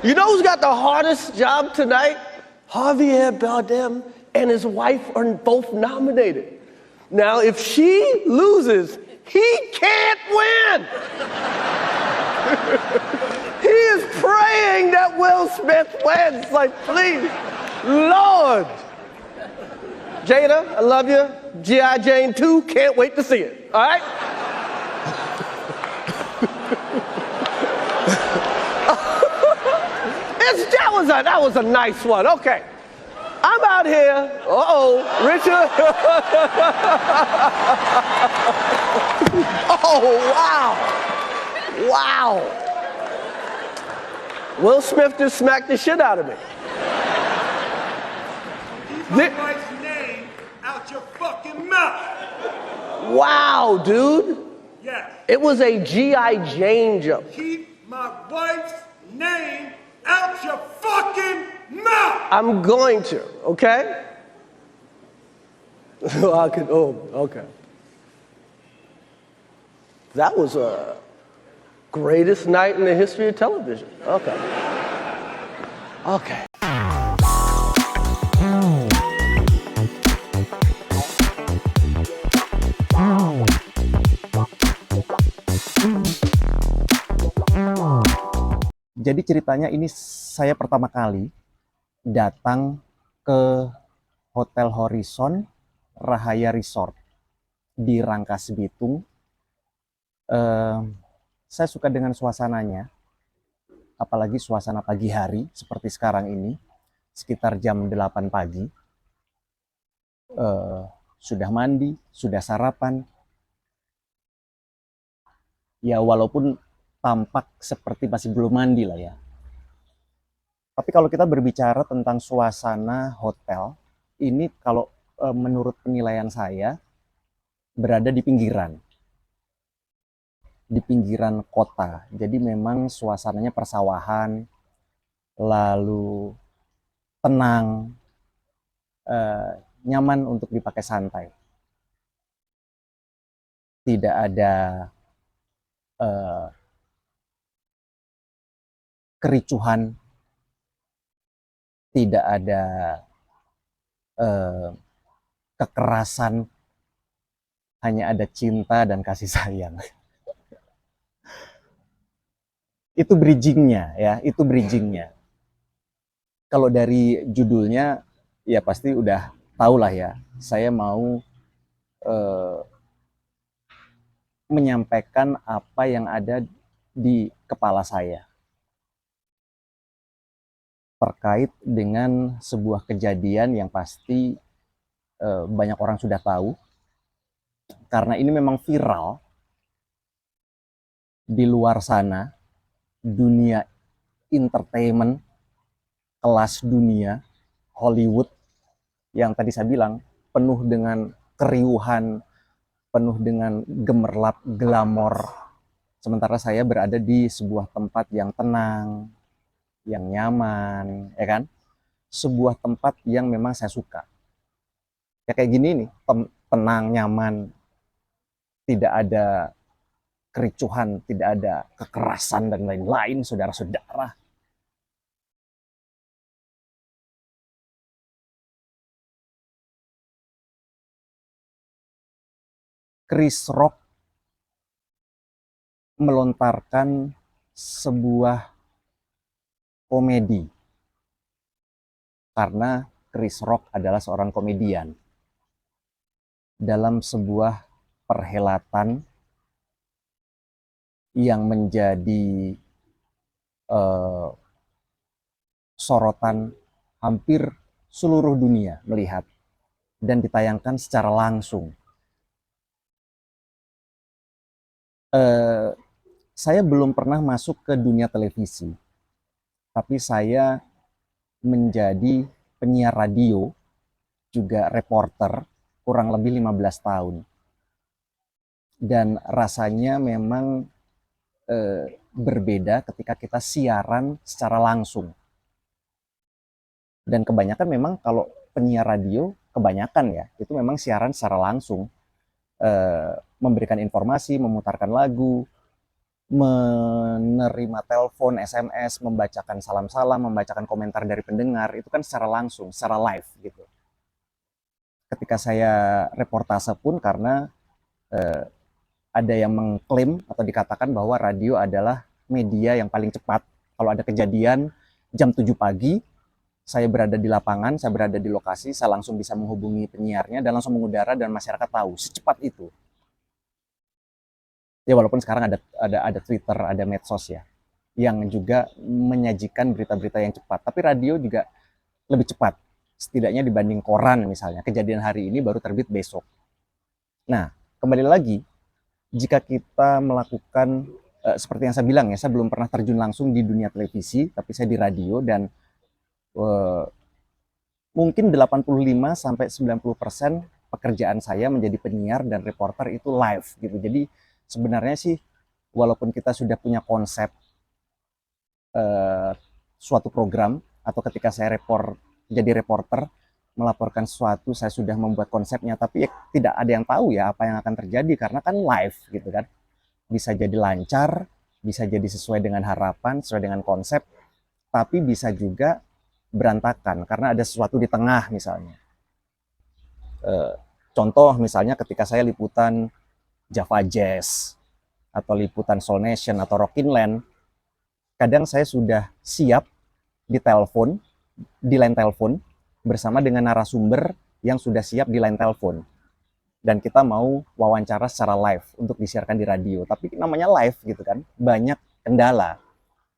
You know who's got the hardest job tonight? Javier Bardem and his wife are both nominated. Now, if she loses, he can't win. He is praying that Will Smith wins. Like, please, Lord. Jada, I love you. G.I. Jane 2, can't wait to see it. All right? That was a nice one. Okay. I'm out here. Richard. Oh, wow. Wow. Will Smith just smacked the shit out of me. Keep my wife's name out your fucking mouth. Wow, dude. Yes. It was a G.I. Jane joke. Keep my wife's name out your fucking mouth. I'm going to, okay? Okay. That was a greatest night in the history of television. Okay. Okay. Jadi ceritanya ini saya pertama kali datang ke Hotel Horizon Rahaya Resort di Rangkas Bitung. Saya suka dengan suasananya, apalagi suasana pagi hari seperti sekarang ini, sekitar jam 8 pagi. Sudah mandi, sudah sarapan. Ya walaupun tampak seperti masih belum mandi lah ya. Tapi kalau kita berbicara tentang suasana hotel, ini kalau menurut penilaian saya berada di pinggiran kota. Jadi memang suasananya persawahan, lalu tenang, nyaman untuk dipakai santai. Tidak ada kericuhan, tidak ada kekerasan, hanya ada cinta dan kasih sayang. Itu bridgingnya ya, itu bridgingnya. Kalau dari judulnya ya pasti udah tahu lah ya, saya mau menyampaikan apa yang ada di kepala saya terkait dengan sebuah kejadian yang pasti banyak orang sudah tahu, karena ini memang viral di luar sana, dunia entertainment kelas dunia, Hollywood, yang tadi saya bilang penuh dengan keriuhan, penuh dengan gemerlap, glamor. Sementara saya berada di sebuah tempat yang tenang, yang nyaman, ya kan? Sebuah tempat yang memang saya suka. Ya kayak gini nih, tenang, nyaman, tidak ada kericuhan, tidak ada kekerasan dan lain-lain, saudara-saudara. Chris Rock melontarkan sebuah komedi, karena Chris Rock adalah seorang komedian. Dalam sebuah perhelatan yang menjadi sorotan hampir seluruh dunia melihat dan ditayangkan secara langsung. Saya belum pernah masuk ke dunia televisi, tapi saya menjadi penyiar radio, juga reporter, kurang lebih 15 tahun. Dan rasanya memang berbeda ketika kita siaran secara langsung. Dan kebanyakan memang kalau penyiar radio, kebanyakan ya, itu memang siaran secara langsung. Memberikan informasi, memutarkan lagu, menerima telepon, SMS, membacakan salam-salam, membacakan komentar dari pendengar, itu kan secara langsung, secara live gitu. Ketika saya reportase pun karena ada yang mengklaim atau dikatakan bahwa radio adalah media yang paling cepat. Kalau ada kejadian jam 7 pagi, saya berada di lapangan, saya berada di lokasi, saya langsung bisa menghubungi penyiarnya dan langsung mengudara dan masyarakat tahu secepat itu. Ya walaupun sekarang ada Twitter, ada medsos ya, yang juga menyajikan berita-berita yang cepat. Tapi radio juga lebih cepat, setidaknya dibanding koran misalnya. Kejadian hari ini baru terbit besok. Nah, kembali lagi, jika kita melakukan seperti yang saya bilang ya, saya belum pernah terjun langsung di dunia televisi, tapi saya di radio dan mungkin 85-90% pekerjaan saya menjadi penyiar dan reporter itu live gitu. Jadi sebenarnya sih walaupun kita sudah punya konsep suatu program atau ketika saya jadi reporter melaporkan sesuatu, saya sudah membuat konsepnya, tapi ya tidak ada yang tahu ya apa yang akan terjadi karena kan live gitu kan. Bisa jadi lancar, bisa jadi sesuai dengan harapan, sesuai dengan konsep, tapi bisa juga berantakan karena ada sesuatu di tengah misalnya. Contoh misalnya ketika saya liputan Java Jazz atau liputan Soul Nation atau Rockinland, kadang saya sudah siap di telepon, di line telepon bersama dengan narasumber yang sudah siap di line telepon. Dan kita mau wawancara secara live untuk disiarkan di radio. Tapi namanya live gitu kan, banyak kendala.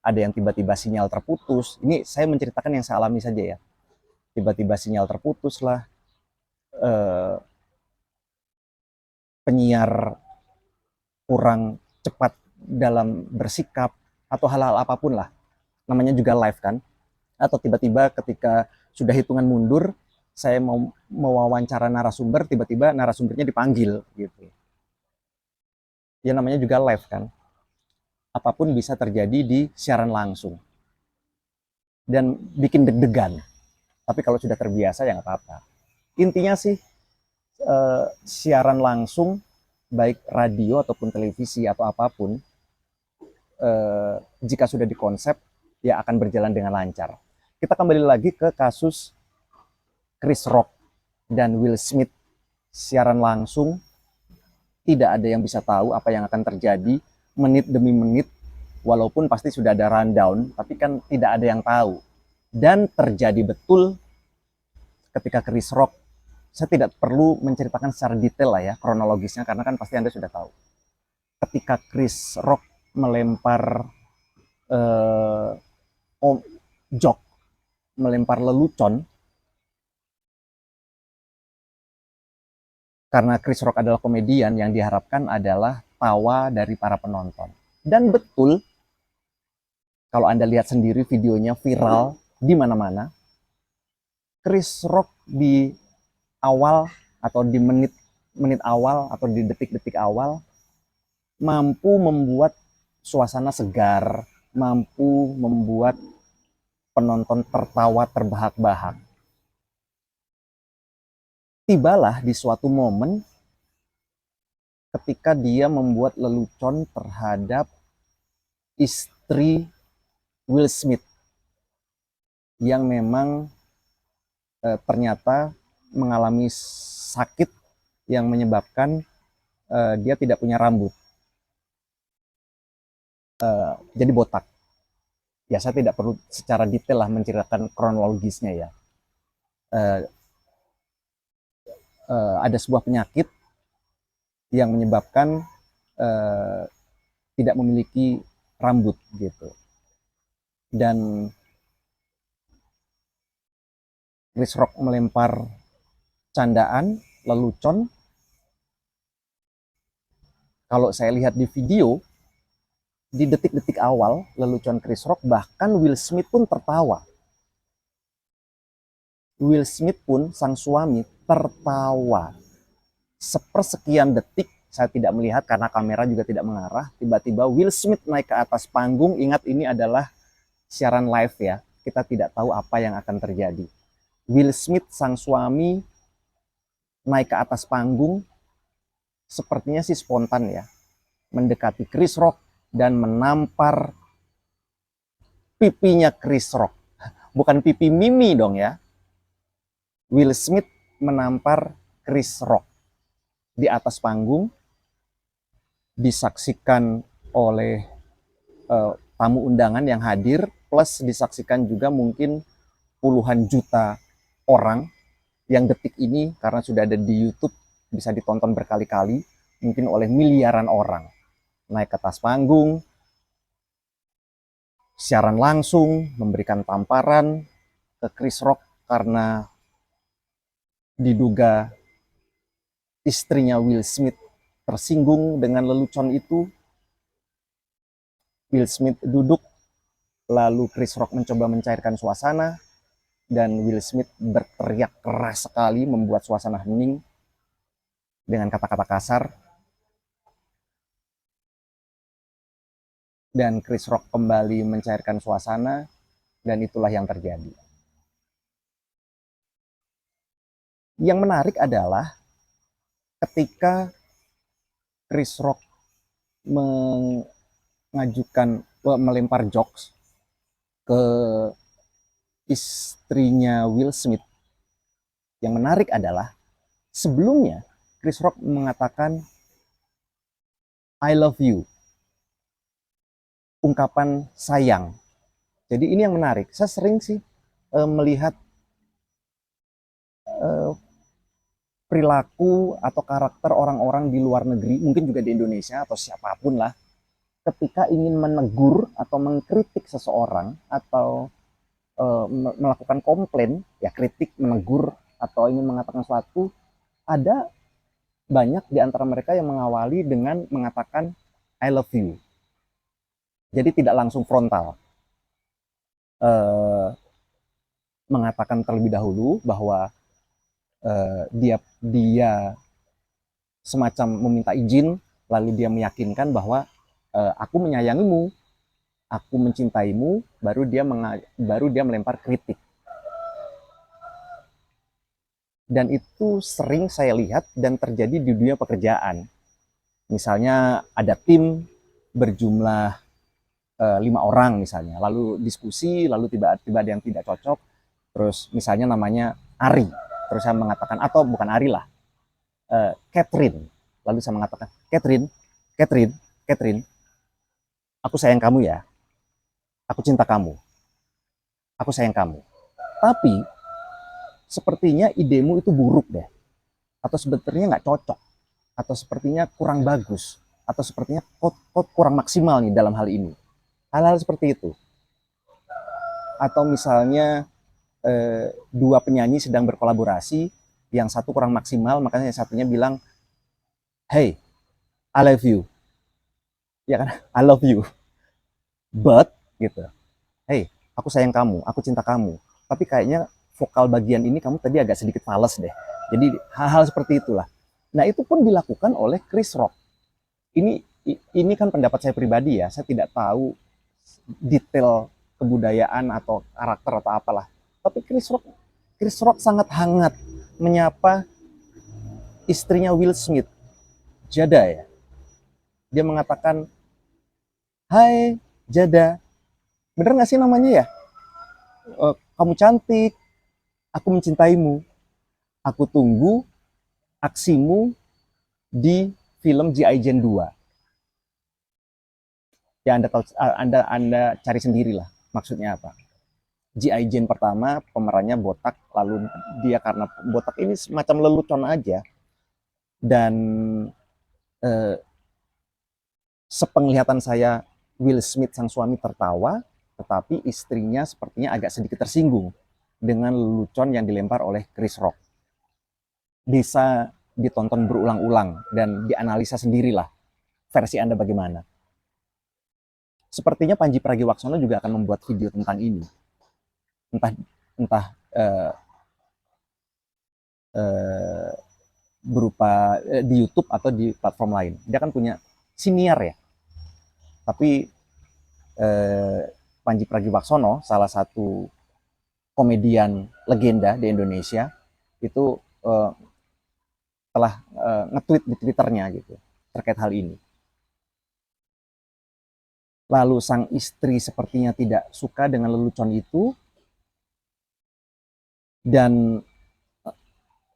Ada yang tiba-tiba sinyal terputus. Ini saya menceritakan yang saya alami saja ya. Tiba-tiba sinyal terputus lah. Penyiar kurang cepat dalam bersikap atau hal-hal apapun lah. Namanya juga live kan. Atau tiba-tiba ketika sudah hitungan mundur, saya mau mewawancara narasumber, tiba-tiba narasumbernya dipanggil gitu. Ya namanya juga live kan. Apapun bisa terjadi di siaran langsung. Dan bikin deg-degan. Tapi kalau sudah terbiasa ya nggak apa-apa. Intinya sih siaran langsung, baik radio ataupun televisi atau apapun, jika sudah dikonsep, ya akan berjalan dengan lancar. Kita kembali lagi ke kasus Chris Rock dan Will Smith. Siaran langsung, tidak ada yang bisa tahu apa yang akan terjadi menit demi menit, walaupun pasti sudah ada rundown, tapi kan tidak ada yang tahu. Dan terjadi betul ketika Chris Rock, saya tidak perlu menceritakan secara detail lah ya, kronologisnya, karena kan pasti Anda sudah tahu. Ketika Chris Rock melempar jok, melempar lelucon, karena Chris Rock adalah komedian, yang diharapkan adalah tawa dari para penonton. Dan betul, kalau Anda lihat sendiri videonya viral di mana-mana, Chris Rock di awal atau di menit awal atau di detik-detik awal mampu membuat suasana segar, mampu membuat penonton tertawa terbahak-bahak. Tibalah di suatu momen ketika dia membuat lelucon terhadap istri Will Smith yang memang ternyata mengalami sakit yang menyebabkan dia tidak punya rambut, jadi botak. Ya saya tidak perlu secara detail lah menceritakan kronologisnya ya. Ada sebuah penyakit yang menyebabkan tidak memiliki rambut gitu. Dan Chris Rock melempar candaan, lelucon. Kalau saya lihat di video, di detik-detik awal lelucon Chris Rock, bahkan Will Smith pun tertawa. Will Smith pun, sang suami, tertawa. Sepersekian detik, saya tidak melihat karena kamera juga tidak mengarah, tiba-tiba Will Smith naik ke atas panggung. Ingat, ini adalah siaran live ya, kita tidak tahu apa yang akan terjadi. Will Smith, sang suami, naik ke atas panggung, sepertinya sih spontan ya, mendekati Chris Rock dan menampar pipinya Chris Rock. Bukan pipi Mimi dong ya. Will Smith menampar Chris Rock di atas panggung, disaksikan oleh tamu undangan yang hadir, plus disaksikan juga mungkin puluhan juta orang yang detik ini karena sudah ada di YouTube, bisa ditonton berkali-kali, mungkin oleh miliaran orang. Naik ke atas panggung, siaran langsung, memberikan tamparan ke Chris Rock karena diduga istrinya Will Smith tersinggung dengan lelucon itu. Will Smith duduk, lalu Chris Rock mencoba mencairkan suasana, dan Will Smith berteriak keras sekali membuat suasana hening dengan kata-kata kasar. Dan Chris Rock kembali mencairkan suasana, dan itulah yang terjadi. Yang menarik adalah ketika Chris Rock melempar jokes ke istrinya Will Smith, yang menarik adalah sebelumnya Chris Rock mengatakan I love you, ungkapan sayang. Jadi ini yang menarik. Saya sering sih melihat perilaku atau karakter orang-orang di luar negeri, mungkin juga di Indonesia atau siapapun lah, ketika ingin menegur atau mengkritik seseorang atau melakukan komplain, ya kritik, menegur, atau ingin mengatakan sesuatu, ada banyak di antara mereka yang mengawali dengan mengatakan I love you. Jadi tidak langsung frontal. Mengatakan terlebih dahulu bahwa dia semacam meminta izin, lalu dia meyakinkan bahwa aku menyayangimu, aku mencintaimu, baru dia melempar kritik. Dan itu sering saya lihat dan terjadi di dunia pekerjaan. Misalnya ada tim berjumlah 5 orang misalnya, lalu diskusi, lalu tiba-tiba ada yang tidak cocok, terus misalnya namanya Ari, terus saya mengatakan, atau bukan Ari lah, Catherine, lalu saya mengatakan, Catherine, aku sayang kamu ya, aku cinta kamu, aku sayang kamu, tapi sepertinya idemu itu buruk deh, atau sebetulnya nggak cocok, atau sepertinya kurang bagus, atau sepertinya kok kurang maksimal nih dalam hal ini. Hal-hal seperti itu. Atau misalnya dua penyanyi sedang berkolaborasi, yang satu kurang maksimal, makanya yang satunya bilang, hey, I love you. Ya kan, I love you. But, gitu. Hey, aku sayang kamu, aku cinta kamu. Tapi kayaknya vokal bagian ini kamu tadi agak sedikit fals deh. Jadi hal-hal seperti itulah. Nah itu pun dilakukan oleh Chris Rock. Ini kan pendapat saya pribadi ya, saya tidak tahu detail kebudayaan atau karakter atau apalah. Tapi Chris Rock sangat hangat menyapa istrinya Will Smith, Jada ya. Dia mengatakan, hai Jada, bener gak sih namanya ya? Kamu cantik, aku mencintaimu, aku tunggu aksimu di film G.I. Jane 2. Ya Anda tahu, Anda cari sendirilah maksudnya apa. G.I. Jane pertama pemerannya botak, lalu dia karena botak ini semacam lelucon aja, dan sepenglihatan saya Will Smith sang suami tertawa, tetapi istrinya sepertinya agak sedikit tersinggung dengan lelucon yang dilempar oleh Chris Rock. Bisa ditonton berulang-ulang dan dianalisa sendirilah versi Anda bagaimana. Sepertinya Pandji Pragiwaksono juga akan membuat video tentang ini. Entah berupa di YouTube atau di platform lain. Dia kan punya siniar ya. Tapi Pandji Pragiwaksono, salah satu komedian legenda di Indonesia, itu telah nge-tweet di Twitternya gitu terkait hal ini. Lalu sang istri sepertinya tidak suka dengan lelucon itu, dan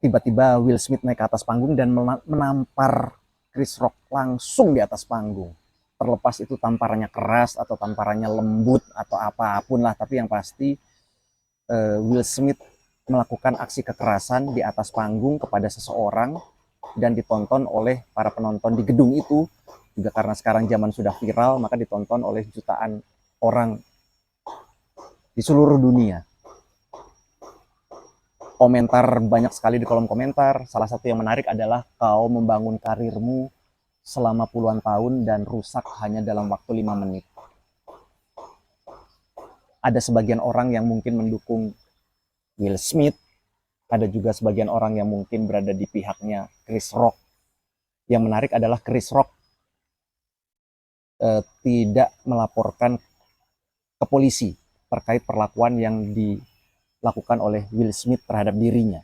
tiba-tiba Will Smith naik ke atas panggung dan menampar Chris Rock langsung di atas panggung. Terlepas itu tamparannya keras atau tamparannya lembut atau apapun lah, tapi yang pasti Will Smith melakukan aksi kekerasan di atas panggung kepada seseorang dan ditonton oleh para penonton di gedung itu. Juga karena sekarang zaman sudah viral, maka ditonton oleh jutaan orang di seluruh dunia. Komentar banyak sekali di kolom komentar. Salah satu yang menarik adalah kau membangun karirmu selama puluhan tahun dan rusak hanya dalam waktu 5 menit. Ada sebagian orang yang mungkin mendukung Will Smith, ada juga sebagian orang yang mungkin berada di pihaknya Chris Rock. Yang menarik adalah Chris Rock tidak melaporkan ke polisi terkait perlakuan yang dilakukan oleh Will Smith terhadap dirinya.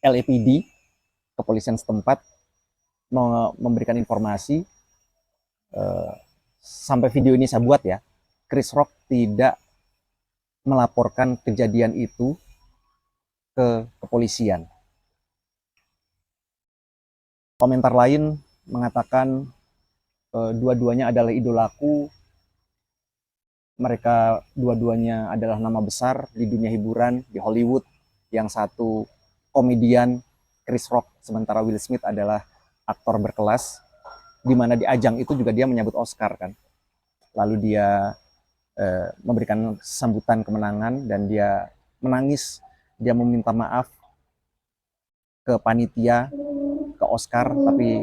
LAPD, kepolisian setempat, memberikan informasi, sampai video ini saya buat ya, Chris Rock tidak melaporkan kejadian itu ke kepolisian. Komentar lain mengatakan dua-duanya adalah idolaku, mereka dua-duanya adalah nama besar di dunia hiburan, di Hollywood. Yang satu komedian, Chris Rock, sementara Will Smith adalah aktor berkelas, di mana di ajang itu juga dia menyambut Oscar kan. Lalu dia memberikan sambutan kemenangan dan dia menangis, dia meminta maaf ke panitia, ke Oscar, tapi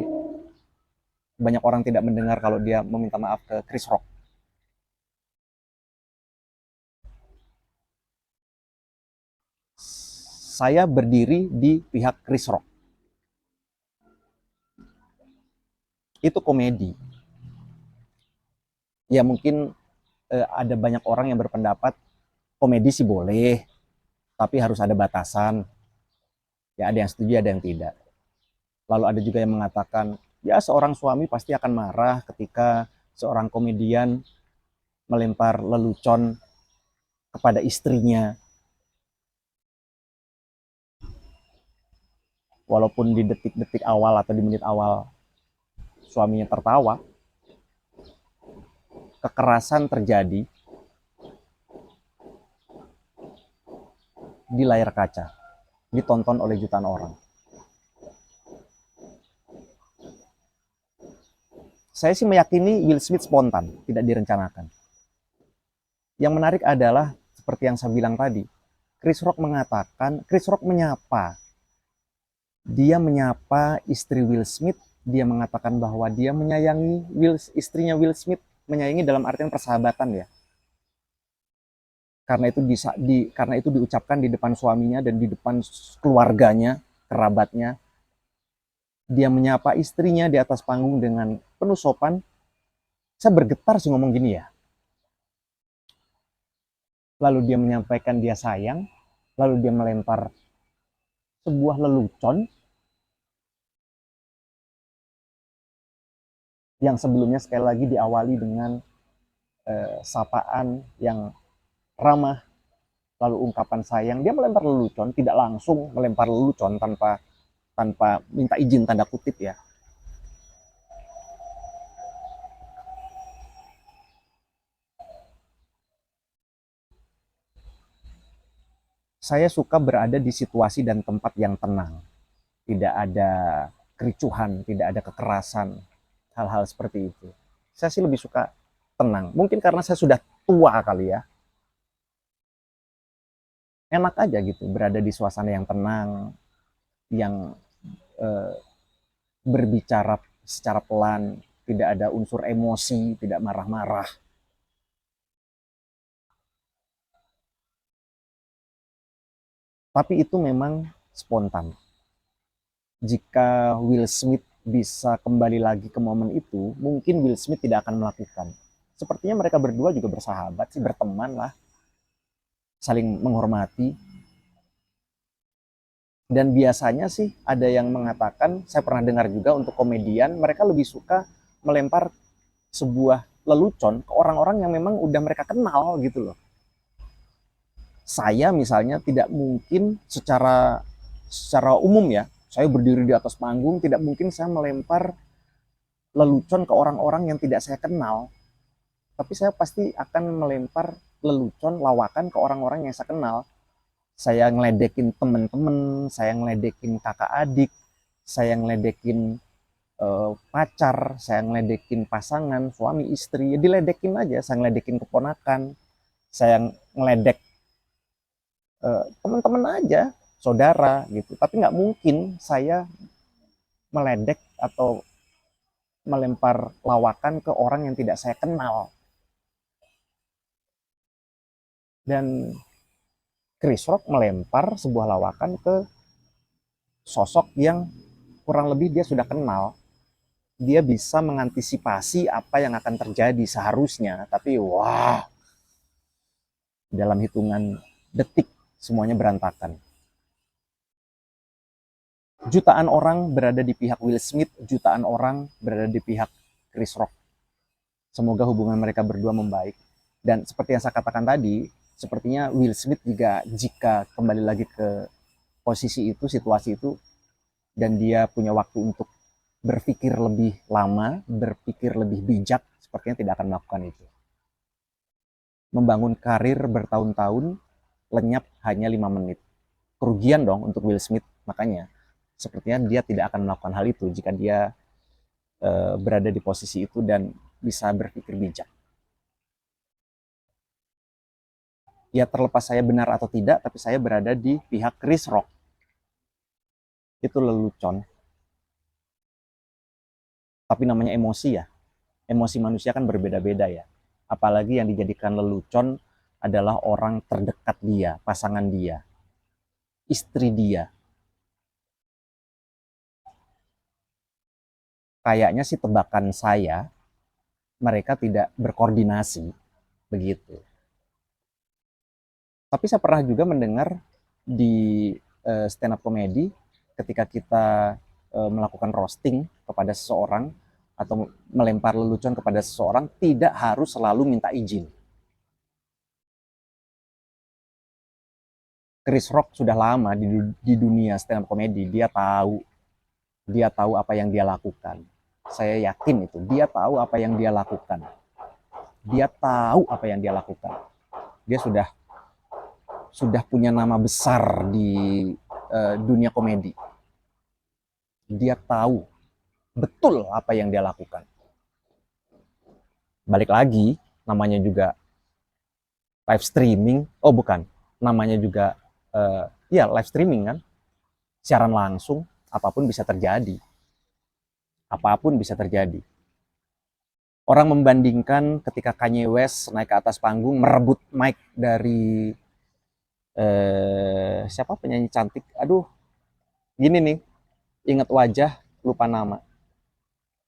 banyak orang tidak mendengar kalau dia meminta maaf ke Chris Rock. Saya berdiri di pihak Chris Rock. Itu komedi. Ya mungkin ada banyak orang yang berpendapat komedi sih boleh, tapi harus ada batasan. Ya ada yang setuju, ada yang tidak. Lalu ada juga yang mengatakan, ya seorang suami pasti akan marah ketika seorang komedian melempar lelucon kepada istrinya. Walaupun di detik-detik awal atau di menit awal suaminya tertawa, kekerasan terjadi di layar kaca, ditonton oleh jutaan orang. Saya sih meyakini Will Smith spontan, tidak direncanakan. Yang menarik adalah seperti yang saya bilang tadi, Chris Rock menyapa. Dia menyapa istri Will Smith, dia mengatakan bahwa dia menyayangi istrinya Will Smith, menyayangi dalam artian persahabatan ya. Karena itu diucapkan di depan suaminya dan di depan keluarganya, kerabatnya. Dia menyapa istrinya di atas panggung dengan penuh sopan. Saya bergetar sih ngomong gini ya. Lalu dia menyampaikan dia sayang, lalu dia melempar sebuah lelucon yang sebelumnya sekali lagi diawali dengan sapaan yang ramah, lalu ungkapan sayang. Dia melempar lelucon, tidak langsung melempar lelucon tanpa minta izin tanda kutip ya. Saya suka berada di situasi dan tempat yang tenang. Tidak ada kericuhan, tidak ada kekerasan, hal-hal seperti itu. Saya sih lebih suka tenang. Mungkin karena saya sudah tua kali ya. Enak aja gitu berada di suasana yang tenang, yang berbicara secara pelan, tidak ada unsur emosi, tidak marah-marah. Tapi itu memang spontan. Jika Will Smith bisa kembali lagi ke momen itu, mungkin Will Smith tidak akan melakukan. Sepertinya mereka berdua juga bersahabat sih, berteman lah, saling menghormati. Dan biasanya sih ada yang mengatakan, saya pernah dengar juga untuk komedian, mereka lebih suka melempar sebuah lelucon ke orang-orang yang memang udah mereka kenal gitu loh. Saya misalnya tidak mungkin secara umum ya, saya berdiri di atas panggung, tidak mungkin saya melempar lelucon ke orang-orang yang tidak saya kenal. Tapi saya pasti akan melempar lelucon, lawakan ke orang-orang yang saya kenal. Saya ngeledekin temen-temen, saya ngeledekin kakak adik, saya ngeledekin pacar, saya ngeledekin pasangan, suami istri, ya diledekin aja. Saya ngeledekin keponakan, saya ngeledek teman-teman aja, saudara gitu. Tapi nggak mungkin saya meledek atau melempar lawakan ke orang yang tidak saya kenal. Dan Chris Rock melempar sebuah lawakan ke sosok yang kurang lebih dia sudah kenal. Dia bisa mengantisipasi apa yang akan terjadi seharusnya, tapi wah, dalam hitungan detik semuanya berantakan. Jutaan orang berada di pihak Will Smith, jutaan orang berada di pihak Chris Rock. Semoga hubungan mereka berdua membaik. Dan seperti yang saya katakan tadi, sepertinya Will Smith juga jika kembali lagi ke posisi itu, situasi itu, dan dia punya waktu untuk berpikir lebih lama, berpikir lebih bijak, sepertinya tidak akan melakukan itu. Membangun karir bertahun-tahun, lenyap hanya 5 menit. Kerugian dong untuk Will Smith, makanya sepertinya dia tidak akan melakukan hal itu jika dia berada di posisi itu dan bisa berpikir bijak. Ya terlepas saya benar atau tidak, tapi saya berada di pihak Chris Rock. Itu lelucon. Tapi namanya emosi ya. Emosi manusia kan berbeda-beda ya. Apalagi yang dijadikan lelucon adalah orang terdekat dia, pasangan dia, istri dia. Kayaknya sih tebakan saya, mereka tidak berkoordinasi begitu. Tapi saya pernah juga mendengar di stand up comedy ketika kita melakukan roasting kepada seseorang atau melempar lelucon kepada seseorang, tidak harus selalu minta izin. Chris Rock sudah lama di dunia stand up comedy, dia tahu apa yang dia lakukan. Saya yakin itu, dia tahu apa yang dia lakukan. Dia tahu apa yang dia lakukan. Dia sudah punya nama besar di dunia komedi. Dia tahu betul apa yang dia lakukan. Balik lagi, namanya juga live streaming. Oh bukan, namanya juga ya live streaming kan. Siaran langsung, apapun bisa terjadi. Apapun bisa terjadi. Orang membandingkan ketika Kanye West naik ke atas panggung merebut mic dari siapa penyanyi cantik. Aduh, gini nih, ingat wajah, lupa nama.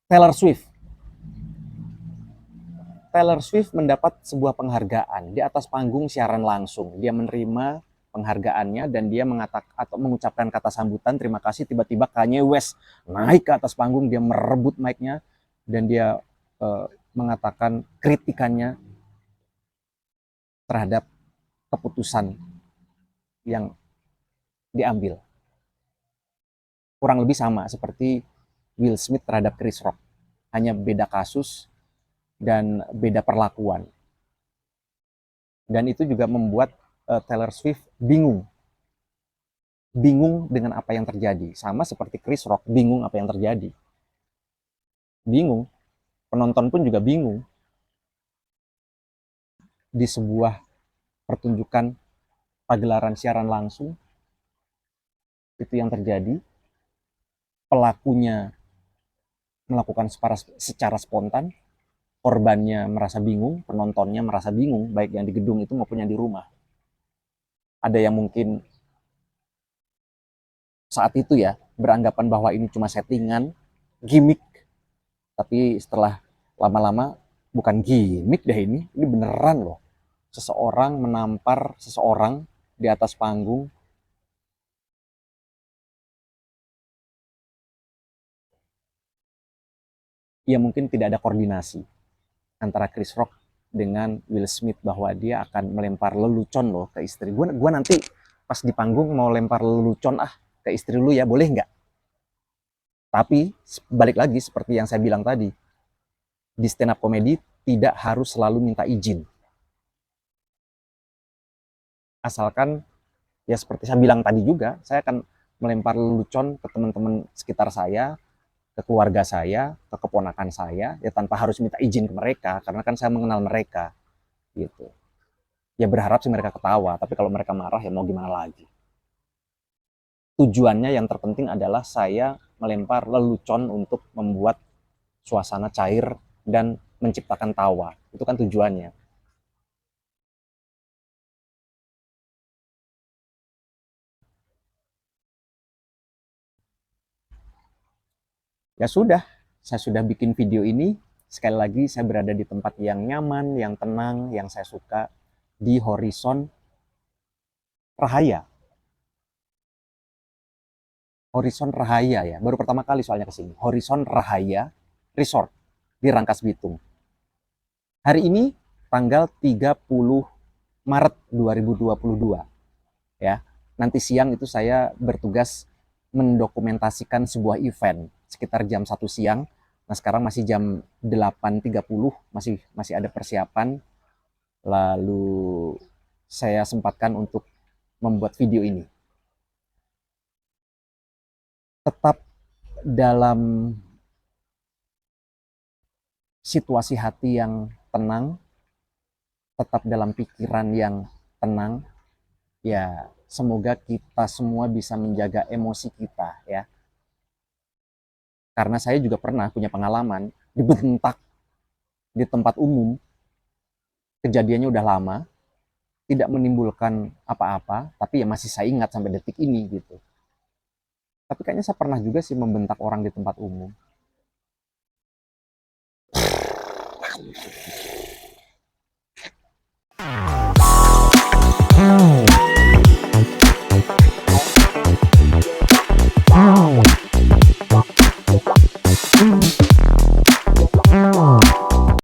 Taylor Swift. Taylor Swift mendapat sebuah penghargaan di atas panggung siaran langsung. Dia menerima penghargaannya dan dia mengucapkan kata sambutan terima kasih. Tiba-tiba Kanye West naik ke atas panggung, dia merebut mic-nya dan dia mengatakan kritikannya terhadap keputusan yang diambil. Kurang lebih sama seperti Will Smith terhadap Chris Rock. Hanya beda kasus dan beda perlakuan. Dan itu juga membuat Taylor Swift bingung. Bingung dengan apa yang terjadi. Sama seperti Chris Rock, bingung apa yang terjadi. Bingung. Penonton pun juga bingung. Di sebuah pertunjukan pagelaran siaran langsung, itu yang terjadi. Pelakunya melakukan secara spontan, korbannya merasa bingung, penontonnya merasa bingung, baik yang di gedung itu maupun yang di rumah. Ada yang mungkin saat itu ya beranggapan bahwa ini cuma settingan, gimmick, tapi setelah lama-lama bukan gimmick deh ini beneran loh. Seseorang menampar seseorang di atas panggung. Ya mungkin tidak ada koordinasi. antara Chris Rock dengan Will Smith bahwa dia akan melempar lelucon loh ke istri. Gua nanti pas di panggung mau lempar lelucon ke istri lu ya, boleh nggak? Tapi balik lagi seperti yang saya bilang tadi, di stand up comedy tidak harus selalu minta izin. Asalkan ya seperti saya bilang tadi juga, saya akan melempar lelucon ke teman-teman sekitar saya, ke keluarga saya, ke keponakan saya, ya tanpa harus minta izin ke mereka, karena kan saya mengenal mereka, gitu. Ya berharap sih mereka ketawa, tapi kalau mereka marah ya mau gimana lagi. Tujuannya yang terpenting adalah saya melempar lelucon untuk membuat suasana cair dan menciptakan tawa. Itu kan tujuannya. Ya sudah, saya sudah bikin video ini. Sekali lagi saya berada di tempat yang nyaman, yang tenang, yang saya suka, di Horizon Rahaya. Horizon Rahaya ya, baru pertama kali soalnya kesini. Horizon Rahaya Resort di Rangkas Bitung. Hari ini tanggal 30 Maret 2022 ya. Nanti siang itu saya bertugas mendokumentasikan sebuah event sekitar jam 1 siang. Nah, sekarang masih jam 8.30, masih ada persiapan. Lalu saya sempatkan untuk membuat video ini. Tetap dalam situasi hati yang tenang, tetap dalam pikiran yang tenang. Ya, semoga kita semua bisa menjaga emosi kita ya. Karena saya juga pernah punya pengalaman dibentak di tempat umum. Kejadiannya udah lama, tidak menimbulkan apa-apa, tapi ya masih saya ingat sampai detik ini gitu. Tapi kayaknya saya pernah juga sih membentak orang di tempat umum.